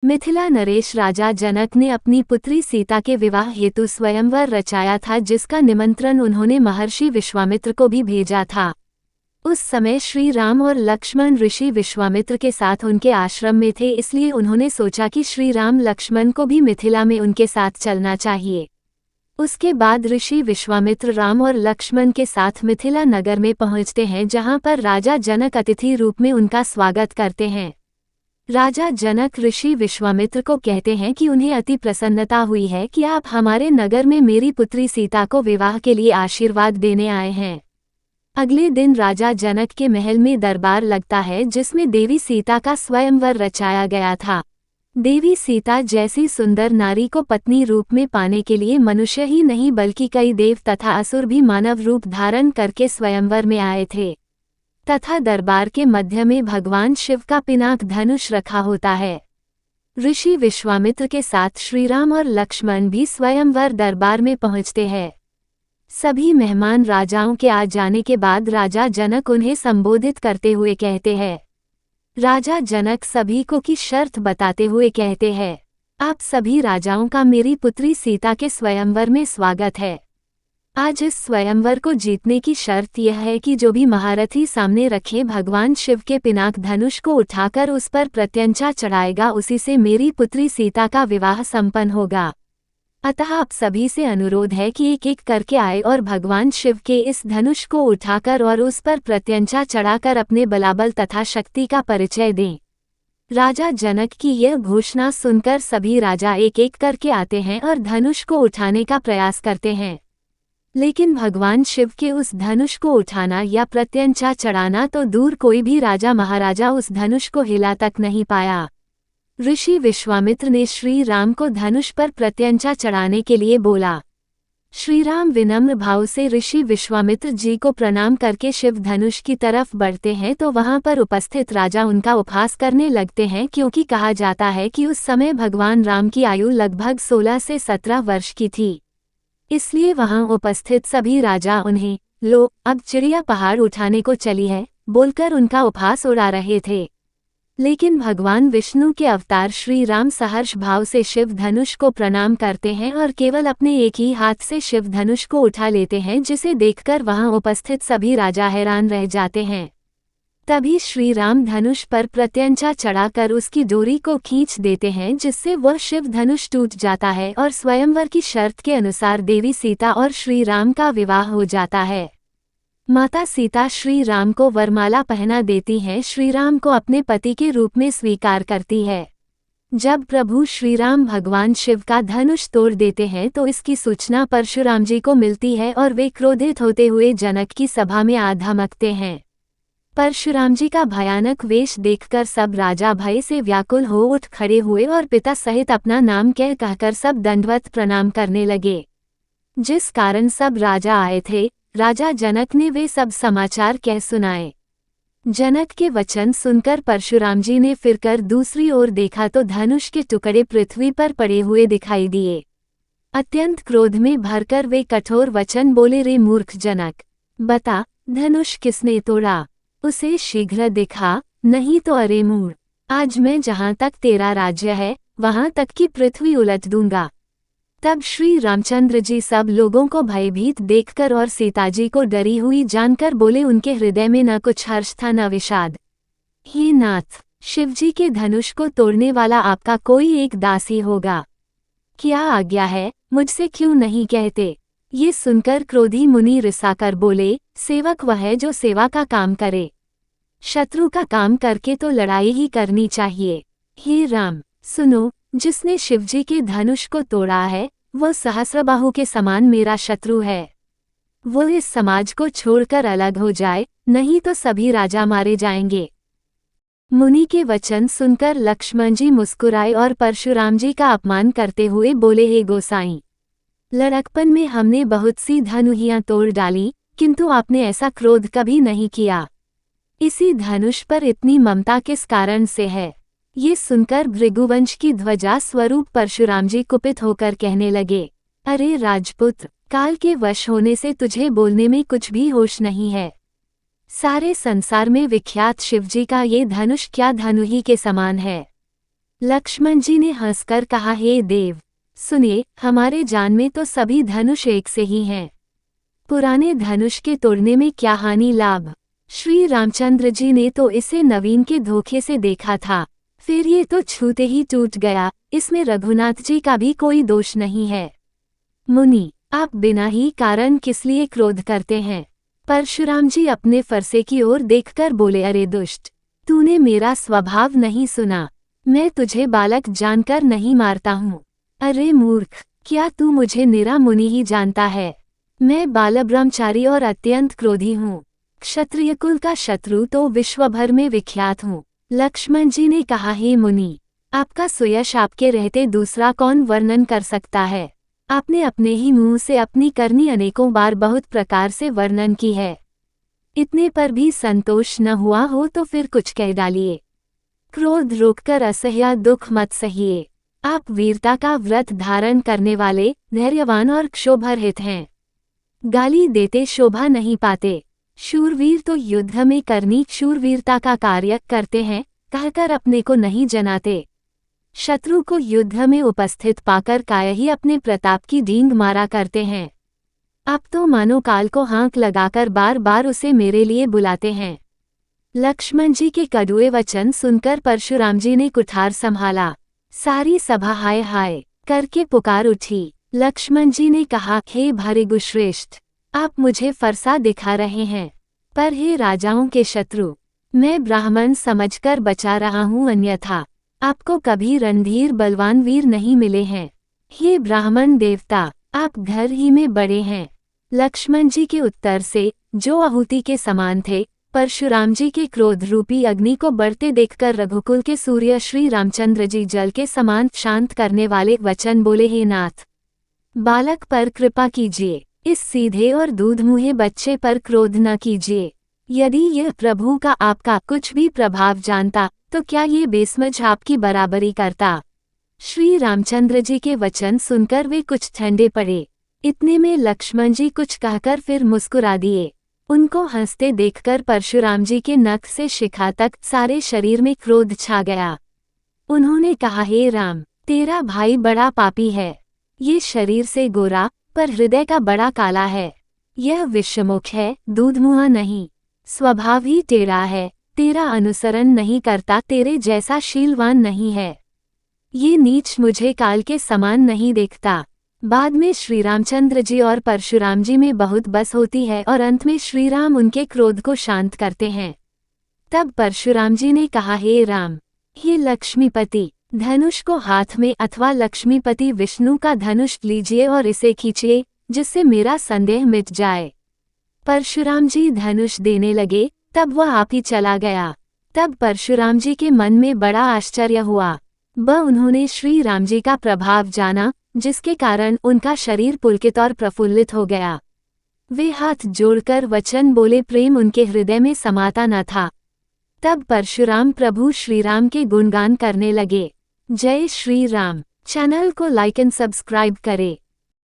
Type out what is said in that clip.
मिथिला नरेश राजा जनक ने अपनी पुत्री सीता के विवाह हेतु स्वयंवर रचाया था, जिसका निमंत्रण उन्होंने महर्षि विश्वामित्र को भी भेजा था। उस समय श्री राम और लक्ष्मण ऋषि विश्वामित्र के साथ उनके आश्रम में थे, इसलिए उन्होंने सोचा कि श्री राम लक्ष्मण को भी मिथिला में उनके साथ चलना चाहिए। उसके बाद ऋषि विश्वामित्र राम और लक्ष्मण के साथ मिथिला नगर में पहुंचते हैं, जहां पर राजा जनक अतिथि रूप में उनका स्वागत करते हैं। राजा जनक ऋषि विश्वामित्र को कहते हैं कि उन्हें अति प्रसन्नता हुई है कि आप हमारे नगर में मेरी पुत्री सीता को विवाह के लिए आशीर्वाद देने आए हैं। अगले दिन राजा जनक के महल में दरबार लगता है, जिसमें देवी सीता का स्वयंवर रचाया गया था। देवी सीता जैसी सुंदर नारी को पत्नी रूप में पाने के लिए मनुष्य ही नहीं बल्कि कई देव तथा असुर भी मानव रूप धारण करके स्वयंवर में आए थे, तथा दरबार के मध्य में भगवान शिव का पिनाक धनुष रखा होता है। ऋषि विश्वामित्र के साथ श्रीराम और लक्ष्मण भी स्वयंवर दरबार में पहुंचते हैं। सभी मेहमान राजाओं के आ जाने के बाद राजा जनक उन्हें संबोधित करते हुए कहते हैं। राजा जनक सभी को की शर्त बताते हुए कहते हैं, आप सभी राजाओं का मेरी पुत्री सीता के स्वयंवर में स्वागत है। आज इस स्वयंवर को जीतने की शर्त यह है कि जो भी महारथी सामने रखे भगवान शिव के पिनाक धनुष को उठाकर उस पर प्रत्यंचा चढ़ाएगा, उसी से मेरी पुत्री सीता का विवाह संपन्न होगा। अतः आप सभी से अनुरोध है कि एक एक करके आए और भगवान शिव के इस धनुष को उठाकर और उस पर प्रत्यंचा चढ़ाकर अपने बलाबल तथा शक्ति का परिचय दें। राजा जनक की यह घोषणा सुनकर सभी राजा एक एक करके आते हैं और धनुष को उठाने का प्रयास करते हैं, लेकिन भगवान शिव के उस धनुष को उठाना या प्रत्यंचा चढ़ाना तो दूर, कोई भी राजा महाराजा उस धनुष को हिला तक नहीं पाया। ऋषि विश्वामित्र ने श्री राम को धनुष पर प्रत्यंचा चढ़ाने के लिए बोला। श्री राम विनम्र भाव से ऋषि विश्वामित्र जी को प्रणाम करके शिव धनुष की तरफ बढ़ते हैं, तो वहां पर उपस्थित राजा उनका उपहास करने लगते हैं, क्योंकि कहा जाता है कि उस समय भगवान राम की आयु लगभग 16 से 17 वर्ष की थी। इसलिए वहां उपस्थित सभी राजा उन्हें लो अब चिड़िया पहाड़ उठाने को चली है बोलकर उनका उपहास उड़ा रहे थे। लेकिन भगवान विष्णु के अवतार श्री राम सहर्ष भाव से शिव धनुष को प्रणाम करते हैं और केवल अपने एक ही हाथ से शिव धनुष को उठा लेते हैं, जिसे देखकर वहां उपस्थित सभी राजा हैरान रह जाते हैं। तभी श्री राम धनुष पर प्रत्यंचा चढ़ाकर उसकी डोरी को खींच देते हैं, जिससे वह शिव धनुष टूट जाता है और स्वयंवर की शर्त के अनुसार देवी सीता और श्री राम का विवाह हो जाता है। माता सीता श्री राम को वरमाला पहना देती हैं, श्री राम को अपने पति के रूप में स्वीकार करती है। जब प्रभु श्री राम भगवान शिव का धनुष तोड़ देते हैं तो इसकी सूचना परशुराम जी को मिलती है और वे क्रोधित होते हुए जनक की सभा में आ धमकते हैं। परशुराम जी का भयानक वेश देखकर सब राजा भय से व्याकुल हो उठ खड़े हुए और पिता सहित अपना नाम कहकर सब दंडवत प्रणाम करने लगे। जिस कारण सब राजा आए थे, राजा जनक ने वे सब समाचार कह सुनाए। जनक के वचन सुनकर परशुराम जी ने फिरकर दूसरी ओर देखा तो धनुष के टुकड़े पृथ्वी पर पड़े हुए दिखाई दिए। अत्यंत क्रोध में भरकर वे कठोर वचन बोले, रे मूर्ख जनक, बता धनुष किसने तोड़ा? उसे शीघ्र दिखा, नहीं तो अरे मूढ़, आज मैं जहां तक तेरा राज्य है वहां तक की पृथ्वी उलट दूंगा। तब श्री रामचंद्र जी सब लोगों को भयभीत देखकर और सीताजी को डरी हुई जानकर बोले, उनके हृदय में न कुछ हर्ष था न विषाद। हे नाथ, शिवजी के धनुष को तोड़ने वाला आपका कोई एक दास ही होगा। क्या आज्ञा है, मुझसे क्यों नहीं कहते? ये सुनकर क्रोधी मुनि रिसाकर बोले, सेवक वह है जो सेवा का काम करे, शत्रु का काम करके तो लड़ाई ही करनी चाहिए। हे राम सुनो, जिसने शिवजी के धनुष को तोड़ा है वह सहस्रबाहु के समान मेरा शत्रु है। वो इस समाज को छोड़कर अलग हो जाए, नहीं तो सभी राजा मारे जाएंगे। मुनि के वचन सुनकर लक्ष्मण जी मुस्कुराए और परशुराम जी का अपमान करते हुए बोले, हे गोसाईं, लड़कपन में हमने बहुत सी धनुहियां तोड़ डाली, किंतु आपने ऐसा क्रोध कभी नहीं किया। इसी धनुष पर इतनी ममता किस कारण से है? ये सुनकर भृगुवंश की ध्वजा स्वरूप परशुराम जी कुपित होकर कहने लगे, अरे राजपुत्र, काल के वश होने से तुझे बोलने में कुछ भी होश नहीं है। सारे संसार में विख्यात शिवजी का ये धनुष क्या धनुही के समान है? लक्ष्मण जी ने हंसकर कहा, हे देव, सुनिए, हमारे जान में तो सभी धनुष एक से ही हैं। पुराने धनुष के तोड़ने में क्या हानि लाभ। श्री रामचंद्र जी ने तो इसे नवीन के धोखे से देखा था, फिर ये तो छूते ही टूट गया, इसमें रघुनाथ जी का भी कोई दोष नहीं है। मुनि, आप बिना ही कारण किस लिए क्रोध करते हैं। परशुराम जी अपने फरसे की ओर देखकर बोले, अरे दुष्ट, तूने मेरा स्वभाव नहीं सुना। मैं तुझे बालक जानकर नहीं मारता हूँ। अरे मूर्ख, क्या तू मुझे निरा मुनि ही जानता है। मैं बालब्रह्मचारी और अत्यंत क्रोधी हूँ। क्षत्रिय कुल का शत्रु तो विश्व भर में विख्यात हूँ। लक्ष्मण जी ने कहा, हे मुनि, आपका सुयश आपके रहते दूसरा कौन वर्णन कर सकता है। आपने अपने ही मुंह से अपनी करनी अनेकों बार बहुत प्रकार से वर्णन की है। इतने पर भी संतोष न हुआ हो तो फिर कुछ कह डालिए। क्रोध रोककर असह्य दुख मत सहिए। आप वीरता का व्रत धारण करने वाले, धैर्यवान और क्षोभरहित हैं। गाली देते शोभा नहीं पाते। शूरवीर तो युद्ध में करनी शूरवीरता का कार्य करते हैं, कहकर अपने को नहीं जनाते। शत्रु को युद्ध में उपस्थित पाकर काय ही अपने प्रताप की डींग मारा करते हैं। अब तो मानो काल को हाँक लगाकर बार बार उसे मेरे लिए बुलाते हैं। लक्ष्मण जी के कड़ुए वचन सुनकर परशुराम जी ने कुठार संभाला। सारी सभा हाय हाय करके पुकार उठी। लक्ष्मण जी ने कहा, हे भृगुश्रेष्ठ, आप मुझे फरसा दिखा रहे हैं, पर हे राजाओं के शत्रु, मैं ब्राह्मण समझकर बचा रहा हूँ, अन्यथा आपको कभी रणधीर बलवान वीर नहीं मिले हैं। ये ब्राह्मण देवता, आप घर ही में बड़े हैं। लक्ष्मण जी के उत्तर से, जो आहुति के समान थे, परशुराम जी के क्रोध रूपी अग्नि को बढ़ते देखकर रघुकुल के सूर्य श्री रामचंद्र जी जल के समान शांत करने वाले वचन बोले, हे नाथ, बालक पर कृपा कीजिए, इस सीधे और दूधमुहे बच्चे पर क्रोध न कीजिए। यदि यह प्रभु का आपका कुछ भी प्रभाव जानता तो क्या ये बेसमझ आपकी बराबरी करता। श्री रामचंद्र जी के वचन सुनकर वे कुछ ठंडे पड़े। इतने में लक्ष्मण जी कुछ कहकर फिर मुस्कुरा दिए। उनको हंसते देखकर परशुराम जी के नख से शिखा तक सारे शरीर में क्रोध छा गया। उन्होंने कहा, हे राम, तेरा भाई बड़ा पापी है। ये शरीर से गोरा पर हृदय का बड़ा काला है। यह विषमुख है, दूधमुहा नहीं, स्वभाव ही टेढ़ा है, तेरा अनुसरण नहीं करता, तेरे जैसा शीलवान नहीं है। ये नीच मुझे काल के समान नहीं देखता। बाद में श्री रामचंद्र जी और परशुराम जी में बहुत बस होती है और अंत में श्री राम उनके क्रोध को शांत करते हैं। तब परशुराम जी ने कहा, हे राम, हे लक्ष्मीपति, धनुष को हाथ में अथवा लक्ष्मीपति विष्णु का धनुष लीजिए और इसे खींचिए, जिससे मेरा संदेह मिट जाए। परशुराम जी धनुष देने लगे, तब वह आप ही चला गया। तब परशुराम जी के मन में बड़ा आश्चर्य हुआ। उन्होंने श्री राम जी का प्रभाव जाना, जिसके कारण उनका शरीर पुलकित और प्रफुल्लित हो गया। वे हाथ जोड़कर वचन बोले, प्रेम उनके हृदय में समाता न था। तब परशुराम प्रभु श्री राम के गुणगान करने लगे। जय श्री राम। चैनल को लाइक एंड सब्सक्राइब करें।